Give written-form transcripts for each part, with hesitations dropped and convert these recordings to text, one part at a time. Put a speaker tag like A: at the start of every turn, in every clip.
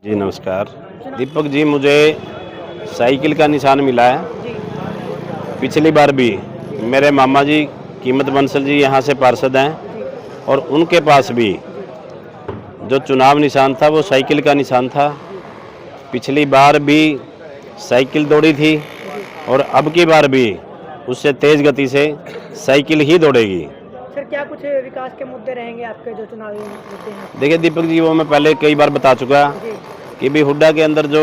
A: जी नमस्कार दीपक जी, मुझे साइकिल का निशान मिला है। पिछली बार भी मेरे मामा जी कीमत बंसल जी यहाँ से पार्षद हैं और उनके पास भी जो चुनाव निशान था वो साइकिल का निशान था। पिछली बार भी साइकिल दौड़ी थी और अब की बार भी उससे तेज़ गति से साइकिल ही दौड़ेगी।
B: सर, क्या कुछ विकास के मुद्दे रहेंगे आपके जो चुनावी मुद्दे हैं?
A: देखिए दीपक जी, वो मैं पहले कई बार बता चुका कि भी हुड्डा के अंदर जो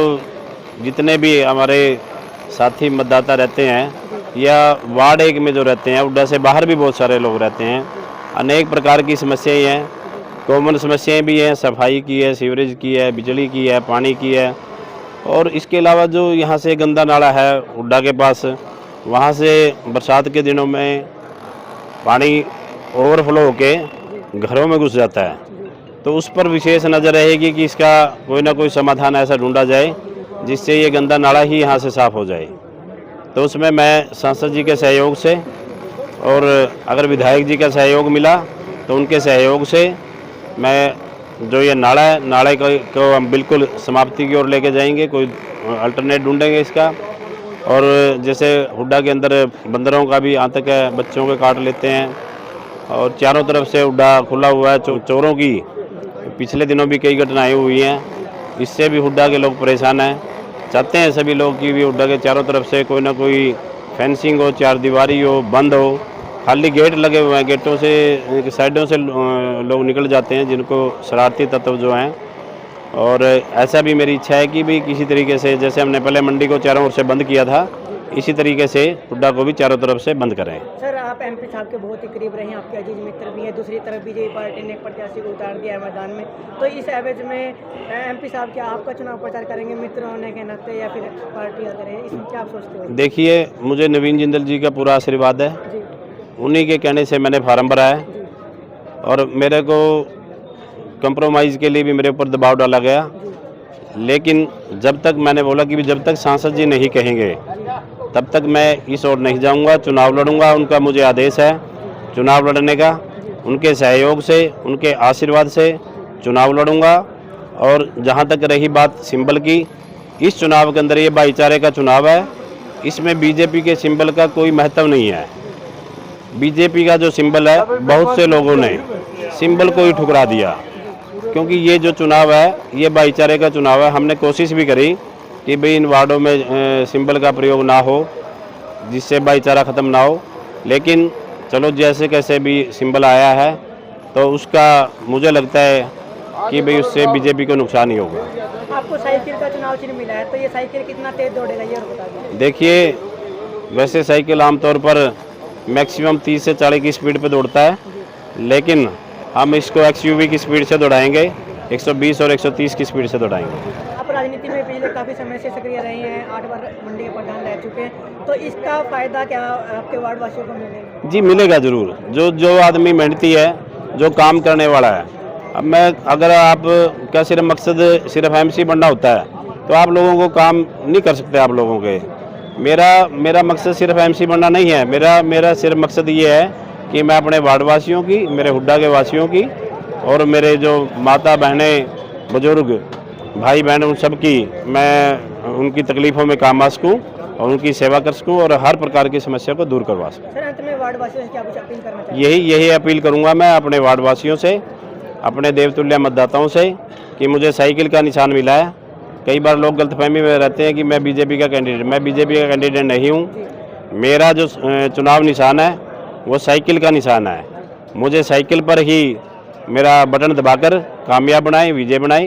A: जितने भी हमारे साथी मतदाता रहते हैं या वार्ड 1 में जो रहते हैं, हुड्डा से बाहर भी बहुत सारे लोग रहते हैं। अनेक प्रकार की समस्याएं हैं, कॉमन समस्याएं भी हैं, सफाई की है, सीवरेज की है, बिजली की है, पानी की है। और इसके अलावा जो यहाँ से गंदा नाला है हुड्डा के पास, वहाँ से बरसात के दिनों में पानी ओवरफ्लो होके घरों में घुस जाता है। तो उस पर विशेष नज़र रहेगी कि इसका कोई ना कोई समाधान ऐसा ढूंढा जाए जिससे ये गंदा नाला ही यहाँ से साफ़ हो जाए। तो उसमें मैं सांसद जी के सहयोग से और अगर विधायक जी का सहयोग मिला तो उनके सहयोग से मैं जो ये नाला है, नाले को हम बिल्कुल समाप्ति की ओर लेके जाएंगे। कोई अल्टरनेट ढूंढेंगे इसका। और जैसे हुड्डा के अंदर बंदरों का भी आतंक है, बच्चों के काट लेते हैं और चारों तरफ से हुड्डा खुला हुआ है। चोरों की पिछले दिनों भी कई घटनाएं हुई हैं, इससे भी हुड्डा के लोग परेशान हैं। चाहते हैं सभी लोग कि भी हुड्डा के चारों तरफ से कोई ना कोई फेंसिंग हो, चार दीवारी हो, बंद हो। खाली गेट लगे हुए हैं, गेटों से साइडों से लोग निकल जाते हैं जिनको शरारती तत्व जो हैं। और ऐसा भी मेरी इच्छा है कि भी किसी तरीके से जैसे हमने पहले मंडी को चारों ओर से बंद किया था, इसी तरीके से हुड्डा को भी चारों तरफ से बंद करें।
B: सर, आप एमपी साहब के बहुत ही करीब रहे हैं, आपके अजीज मित्र भी हैं। दूसरी तरफ बीजेपी पार्टी ने एक प्रत्याशी को उतार दिया है मैदान में, तो इस एवज में एमपी साहब क्या आपका चुनाव प्रचार करेंगे मित्र होने के नाते या फिर पार्टी करें? इसमें क्या आप सोचते हो?
A: देखिए, मुझे नवीन जिंदल जी का पूरा आशीर्वाद है। उन्हीं के कहने से मैंने फार्म भरा है और मेरे को कंप्रोमाइज़ के लिए भी मेरे ऊपर दबाव डाला गया। लेकिन जब तक मैंने बोला कि जब तक सांसद जी नहीं कहेंगे तब तक मैं इस ओर नहीं जाऊंगा, चुनाव लड़ूंगा। उनका मुझे आदेश है चुनाव लड़ने का, उनके सहयोग से, उनके आशीर्वाद से चुनाव लड़ूंगा। और जहां तक रही बात सिंबल की, इस चुनाव के अंदर ये भाईचारे का चुनाव है, इसमें बीजेपी के सिंबल का कोई महत्व नहीं है। बीजेपी का जो सिंबल है, बहुत से लोगों ने सिंबल को ही ठुकरा दिया, क्योंकि ये जो चुनाव है ये भाईचारे का चुनाव है। हमने कोशिश भी करी कि भाई इन वार्डों में सिंबल का प्रयोग ना हो, जिससे भाईचारा ख़त्म ना हो। लेकिन चलो, जैसे कैसे भी सिंबल आया है तो उसका मुझे लगता है कि भाई उससे बीजेपी को नुकसान ही होगा।
B: आपको साइकिल का चुनाव चिन्ह मिला है, तो ये साइकिल कितना तेज दौड़ेगा ये और बता दीजिए।
A: देखिए, वैसे साइकिल आमतौर पर मैक्सिमम 30 से 40 की स्पीड पे दौड़ता है, लेकिन हम इसको XUV की स्पीड से दौड़ाएंगे, 120 और 130 की स्पीड से दौड़ाएंगे।
B: आप राजनीति में पिछले काफ़ी समय से सक्रिय रहे हैं, 8 बार मंडी के प्रधान रह चुके हैं, तो इसका फ़ायदा क्या आपके वार्ड वासियों को मिलेगा?
A: जी मिलेगा ज़रूर। जो आदमी मेहनती है, जो काम करने वाला है। अब मैं अगर आप क्या सिर्फ मकसद सिर्फ MC बनना होता है तो आप लोगों को काम नहीं कर सकते आप लोगों के। मेरा मकसद सिर्फ MC बनना नहीं है। मेरा सिर्फ मकसद ये है कि मैं अपने वार्ड वासियों की, मेरे हुड्डा के वासियों की और मेरे जो माता बहनें, बुजुर्ग भाई बहन, उन सब की मैं उनकी तकलीफ़ों में काम आ सकूँ और उनकी सेवा कर सकूँ और हर प्रकार की समस्या को दूर करवा सकूँ।
B: सर, अंत में वार्ड वासियों से क्या कुछ अपील करना चाहिए?
A: यही अपील करूँगा मैं अपने वार्ड वासियों से, अपने देवतुल्य मतदाताओं से, कि मुझे साइकिल का निशान मिला है। कई बार लोग गलतफहमी में रहते हैं कि मैं बीजेपी का कैंडिडेट नहीं हूँ। मेरा जो चुनाव निशान है वो साइकिल का निशान है। मुझे साइकिल पर ही मेरा बटन दबाकर कामयाब बनाएं, विजय बनाएं।